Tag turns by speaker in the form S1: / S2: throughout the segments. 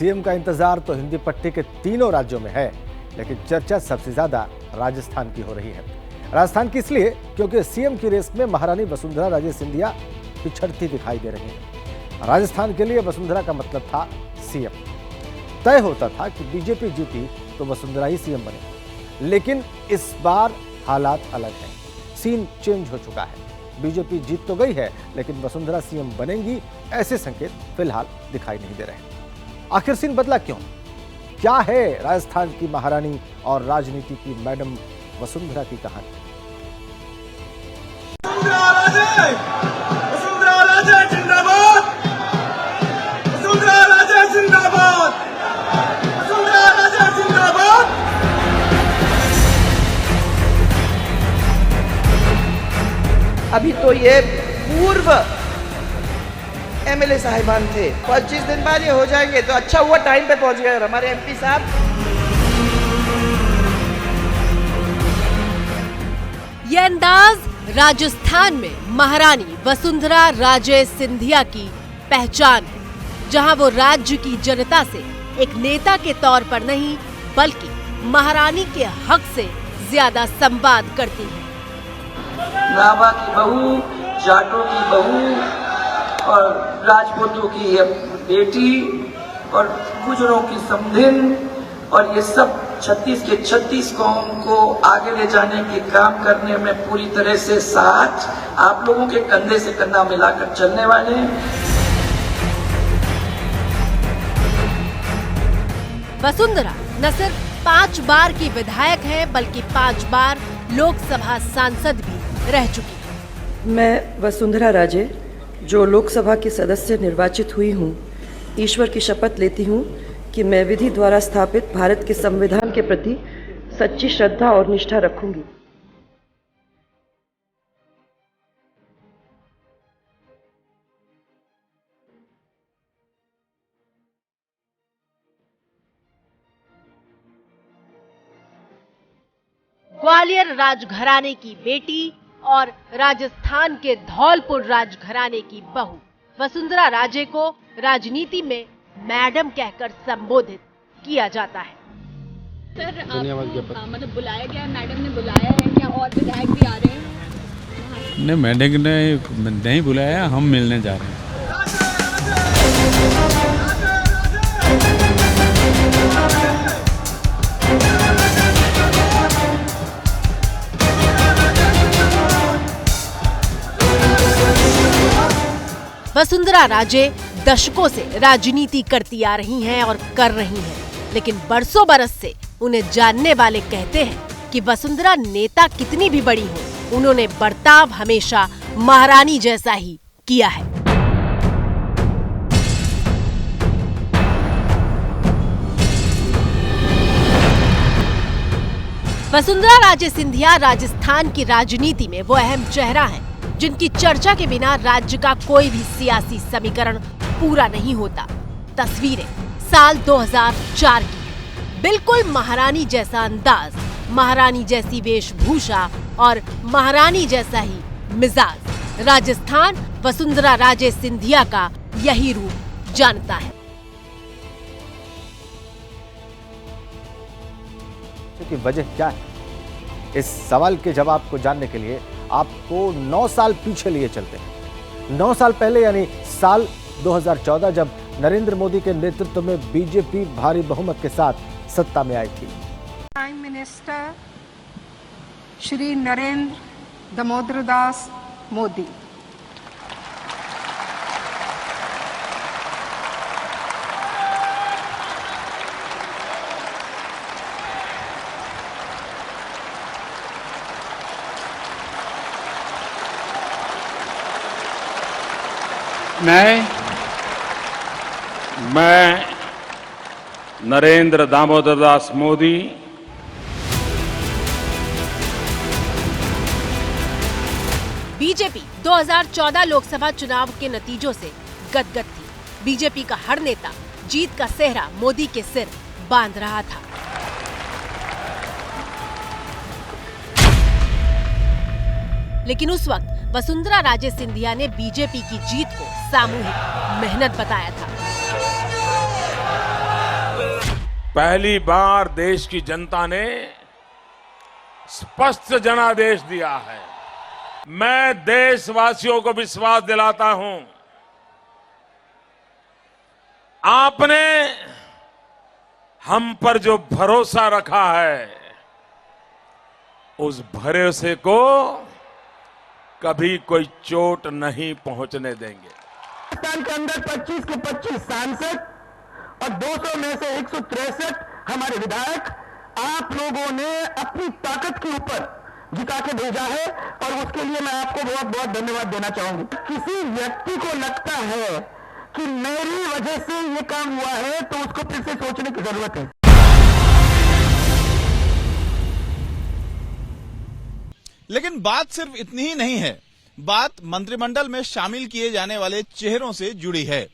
S1: CM का इंतजार तो हिंदी पट्टी के तीनों राज्यों में है, लेकिन चर्चा सबसे ज्यादा राजस्थान की हो रही है। राजस्थान की इसलिए क्योंकि सीएम की रेस में महारानी वसुंधरा राजे सिंधिया पिछड़ती दिखाई दे रही हैं। राजस्थान के लिए वसुंधरा का मतलब था सीएम। तय होता था कि बीजेपी जीती तो वसुंधरा ही सीएम बने, लेकिन इस बार हालात अलग हैं। सीन चेंज हो चुका है। बीजेपी जीत तो गई है, लेकिन वसुंधरा सीएम बनेंगी ऐसे संकेत फिलहाल दिखाई नहीं दे रहे। आखिर सीन बदला क्यों? क्या है राजस्थान की महारानी और राजनीति की मैडम वसुंधरा की कहानी?
S2: वसुंधरा राजे जिंदाबाद, वसुंधरा राजे जिंदाबाद, वसुंधरा राजे जिंदाबाद।
S3: अभी तो ये पूर्व एमएलए साहिबान थे, 25 दिन बाद ये हो जाएंगे, तो अच्छा हुआ टाइम पे पहुंच गए हमारे एमपी साहब।
S4: ये अंदाज राजस्थान में महारानी वसुंधरा राजे सिंधिया की पहचान है, जहां वो राज्य की जनता से एक नेता के तौर पर नहीं बल्कि महारानी के हक से ज्यादा संवाद करती हैं।
S3: नाभा की बहू, जाटों की बहू और राजपूतों की बेटी और गुजरों की समधिन, और ये सब 36 के 36 कौम को आगे ले जाने के काम करने में पूरी तरह से साथ आप लोगों के कंधे से कंधा मिलाकर चलने वाले हैं।
S4: वसुंधरा न सिर्फ 5 बार की विधायक हैं, बल्कि 5 बार लोकसभा सांसद भी रह चुकी हैं।
S5: मैं वसुंधरा राजे, जो लोकसभा की सदस्य निर्वाचित हुई हूँ, ईश्वर की शपथ लेती हूँ कि मैं विधि द्वारा स्थापित भारत के संविधान के प्रति सच्ची श्रद्धा और निष्ठा रखूंगी।
S4: ग्वालियर राजघराने की बेटी और राजस्थान के धौलपुर राजघराने की बहू वसुंधरा राजे को राजनीति में मैडम कहकर संबोधित किया जाता है।
S6: सर, मतलब बुलाया गया, मैडम ने बुलाया है क्या? और विधायक भी आ रहे हैं?
S7: नहीं, मैडम ने नहीं बुलाया, हम मिलने जा रहे हैं।
S4: वसुंधरा राजे दशकों से राजनीति करती आ रही हैं और कर रही हैं, लेकिन बरसों बरस से उन्हें जानने वाले कहते हैं कि वसुंधरा नेता कितनी भी बड़ी हो, उन्होंने बर्ताव हमेशा महारानी जैसा ही किया है। वसुंधरा राजे सिंधिया राजस्थान की राजनीति में वो अहम चेहरा हैं, जिनकी चर्चा के बिना राज्य का कोई भी सियासी समीकरण पूरा नहीं होता। तस्वीरें साल 2004 की है। बिल्कुल महारानी जैसा अंदाज, महारानी जैसी वेशभूषा और महारानी जैसा ही मिजाज। राजस्थान वसुंधरा राजे सिंधिया का यही रूप जानता है।
S1: की वजह क्या है? इस सवाल के जवाब को जानने के लिए आपको 9 साल पीछे लिए चलते हैं। 9 साल पहले यानी साल 2014, जब नरेंद्र मोदी के नेतृत्व में बीजेपी भारी बहुमत के साथ सत्ता में आई थी।
S8: प्राइम मिनिस्टर श्री नरेंद्र दामोदर दास मोदी,
S9: मैं नरेंद्र दामोदर दास मोदी
S4: बीजेपी 2014 लोकसभा चुनाव के नतीजों से गदगद थी। बीजेपी का हर नेता जीत का सेहरा मोदी के सिर बांध रहा था। लेकिन उस वक्त वसुंधरा राजे सिंधिया ने बीजेपी की जीत को सामूहिक मेहनत बताया था।
S9: पहली बार देश की जनता ने स्पष्ट जनादेश दिया है। मैं देशवासियों को विश्वास दिलाता हूं, आपने हम पर जो भरोसा रखा है, उस भरोसे को कभी कोई चोट नहीं पहुंचने देंगे।
S2: राजस्थान के अंदर 25 के 25 सांसद और 200 में से 163 हमारे विधायक आप लोगों ने अपनी ताकत के ऊपर जिता के भेजा है और उसके लिए मैं आपको बहुत बहुत धन्यवाद देना चाहूंगी। किसी व्यक्ति को लगता है कि मेरी वजह से ये काम हुआ है तो उसको फिर से सोचने की जरूरत है।
S10: लेकिन बात सिर्फ इतनी ही नहीं है, बात मंत्रिमंडल में शामिल किए जाने वाले चेहरों से जुड़ी है।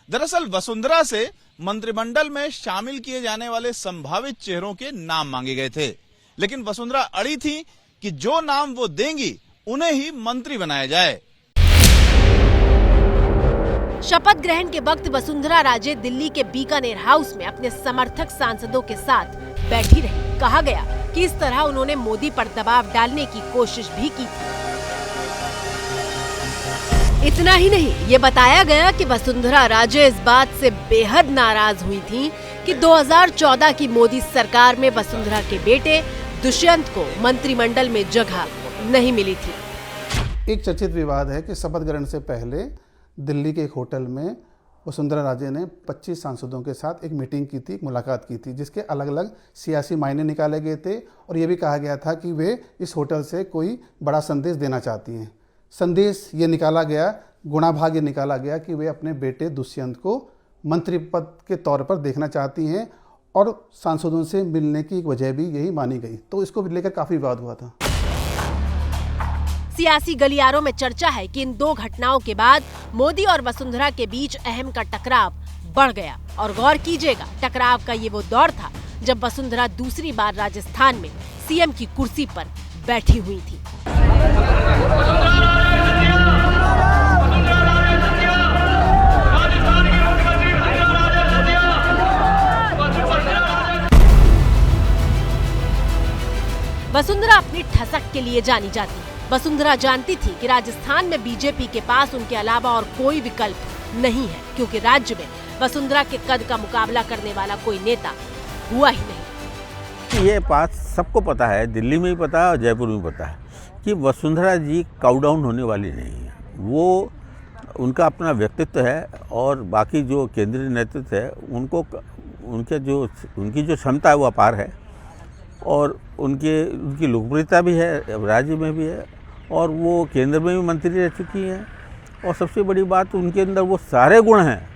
S10: दरअसल वसुंधरा से मंत्रिमंडल में शामिल किए जाने वाले संभावित चेहरों के नाम मांगे गए थे, लेकिन वसुंधरा अड़ी थी कि जो नाम वो देंगी उन्हें ही मंत्री बनाया जाए।
S4: शपथ ग्रहण के वक्त वसुंधरा राजे दिल्ली के बीकानेर हाउस में अपने समर्थक सांसदों के साथ बैठी रही। कहा गया कि इस तरह उन्होंने मोदी पर दबाव डालने की कोशिश भी की थी। इतना ही नहीं, ये बताया गया कि वसुंधरा राजे इस बात से बेहद नाराज हुई थीं कि 2014 की मोदी सरकार में वसुंधरा के बेटे दुष्यंत को मंत्रिमंडल में जगह नहीं मिली थी।
S11: एक चर्चित विवाद है कि शपथ ग्रहण से पहले दिल्ली के एक होटल में वसुंधरा राजे ने 25 सांसदों के साथ एक मीटिंग की थी, एक मुलाकात की थी, जिसके अलग अलग सियासी मायने निकाले गए थे और ये भी कहा गया था कि वे इस होटल से कोई बड़ा संदेश देना चाहती हैं। संदेश ये निकाला गया, गुणाभाग ये निकाला गया कि वे अपने बेटे दुष्यंत को मंत्री पद के तौर पर देखना चाहती हैं और सांसदों से मिलने की एक वजह भी यही मानी गई। तो इसको लेकर काफ़ी विवाद हुआ था।
S4: सियासी गलियारों में चर्चा है कि इन दो घटनाओं के बाद मोदी और वसुंधरा के बीच अहम का टकराव बढ़ गया। और गौर कीजिएगा, टकराव का ये वो दौर था जब वसुंधरा दूसरी बार राजस्थान में सीएम की कुर्सी पर बैठी हुई थी। वसुंधरा अपनी ठसक के लिए जानी जाती है। वसुंधरा जानती थी कि राजस्थान में बीजेपी के पास उनके अलावा और कोई विकल्प नहीं है, क्योंकि राज्य में वसुंधरा के कद का मुकाबला करने वाला कोई नेता हुआ ही नहीं।
S12: ये बात सबको पता है, दिल्ली में भी पता है और जयपुर में पता है कि वसुंधरा जी काउडाउन होने वाली नहीं है। वो उनका अपना व्यक्तित्व है और बाकी जो केंद्रीय नेतृत्व है उनकी जो क्षमता है वो अपार है और उनकी लोकप्रियता भी है, राज्य में भी है और वो केंद्र में भी मंत्री रह चुकी हैं। और सबसे बड़ी बात, उनके अंदर वो सारे गुण हैं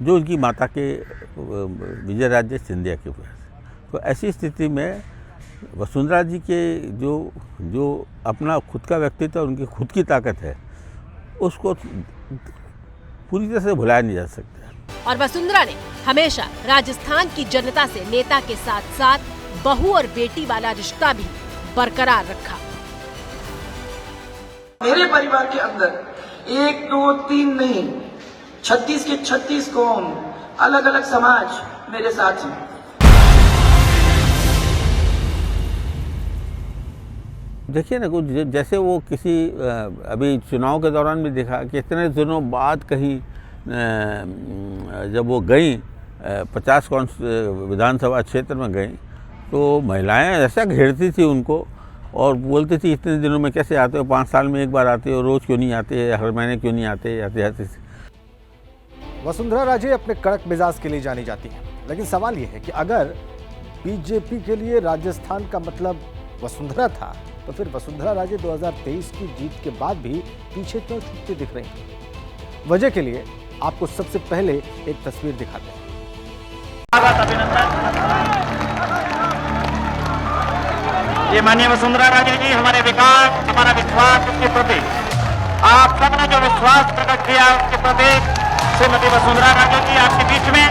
S12: जो उनकी माता के विजय राजे सिंधिया के पास। तो ऐसी स्थिति में वसुंधरा जी के जो अपना खुद का व्यक्तित्व और उनकी खुद की ताकत है, उसको पूरी तरह से भुलाया नहीं जा सकता।
S4: और वसुंधरा ने हमेशा राजस्थान की जनता से नेता के साथ साथ बहू और बेटी वाला रिश्ता भी बरकरार रखा।
S3: मेरे परिवार के अंदर 1, 2, 3 नहीं, 36 के 36 कौम, अलग अलग समाज मेरे साथ हैं।
S12: देखिए ना, कुछ जैसे वो किसी अभी चुनाव के दौरान भी देखा कि इतने दिनों बाद कहीं जब वो गई 50 विधानसभा क्षेत्र में गई तो महिलाएं ऐसा घेरती थी उनको और बोलती थी इतने दिनों में कैसे आते हो, 5 साल में एक बार आते हो, रोज क्यों नहीं आते, हर महीने क्यों नहीं आते, आते।
S1: वसुंधरा राजे अपने कड़क मिजाज के लिए जानी जाती हैं, लेकिन सवाल यह है कि अगर बीजेपी के लिए राजस्थान का मतलब वसुंधरा था तो फिर वसुंधरा राजे 2023 की जीत के बाद भी पीछे क्यों छूटती दिख रही हैं? वजह के लिए आपको सबसे पहले एक तस्वीर दिखाते हैं।
S13: ये माननीय वसुंधरा राजे जी, हमारे विकास, हमारा विश्वास उसके प्रति, आप सबने जो विश्वास प्रकट किया उसके प्रति श्रीमती वसुंधरा राजे जी आपके बीच में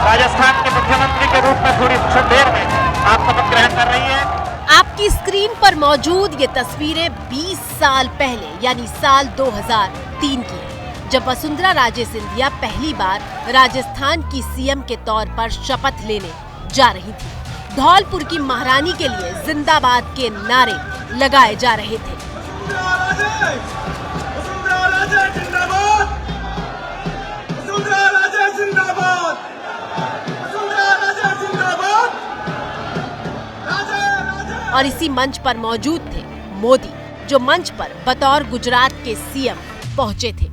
S13: राजस्थान के मुख्यमंत्री के रूप में थोड़ी क्षण देर में आप शपथ ग्रहण कर रही है।
S4: आपकी स्क्रीन पर मौजूद ये तस्वीरें 20 साल पहले यानी साल 2003 की है, जब वसुंधरा राजे सिंधिया पहली बार राजस्थान की सीएम के तौर पर शपथ लेने जा रही थी। धौलपुर की महारानी के लिए जिंदाबाद के नारे लगाए जा रहे थे। और इसी मंच पर मौजूद थे मोदी, जो मंच पर बतौर गुजरात के सीएम पहुंचे थे।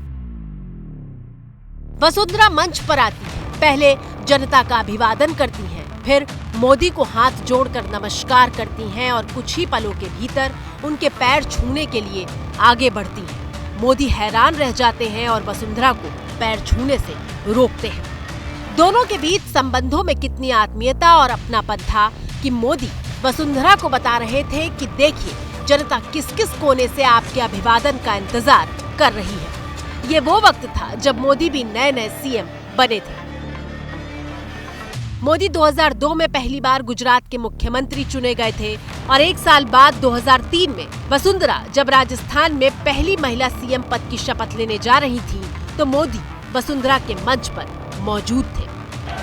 S4: वसुंधरा मंच पर आती है, पहले जनता का अभिवादन करती हैं, फिर मोदी को हाथ जोड़कर नमस्कार करती हैं और कुछ ही पलों के भीतर उनके पैर छूने के लिए आगे बढ़ती हैं। मोदी हैरान रह जाते हैं और वसुंधरा को पैर छूने से रोकते हैं। दोनों के बीच संबंधों में कितनी आत्मीयता और अपनापन था कि मोदी वसुंधरा को बता रहे थे कि देखिए, जनता किस किस कोने से आपके अभिवादन का इंतजार कर रही है। ये वो वक्त था जब मोदी भी नए नए सीएम बने थे। मोदी 2002 में पहली बार गुजरात के मुख्यमंत्री चुने गए थे और एक साल बाद 2003 में वसुंधरा जब राजस्थान में पहली महिला सीएम पद की शपथ लेने जा रही थी, तो मोदी वसुंधरा के मंच पर मौजूद थे।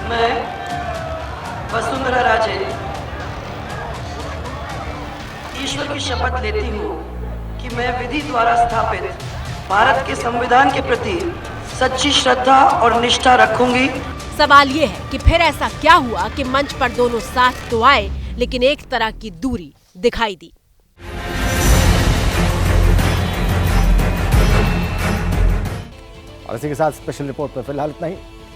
S5: मैं वसुंधरा राजे ईश्वर की शपथ लेती हूँ कि मैं विधि द्वारा स्थापित भारत के संविधान के प्रति सच्ची श्रद्धा और निष्ठा रखूंगी।
S4: सवाल ये है कि फिर ऐसा क्या हुआ कि मंच पर दोनों साथ तो आए, लेकिन एक तरह की दूरी दिखाई दी।
S1: और इसी के साथ स्पेशल रिपोर्ट पर फिलहाल इतना ही।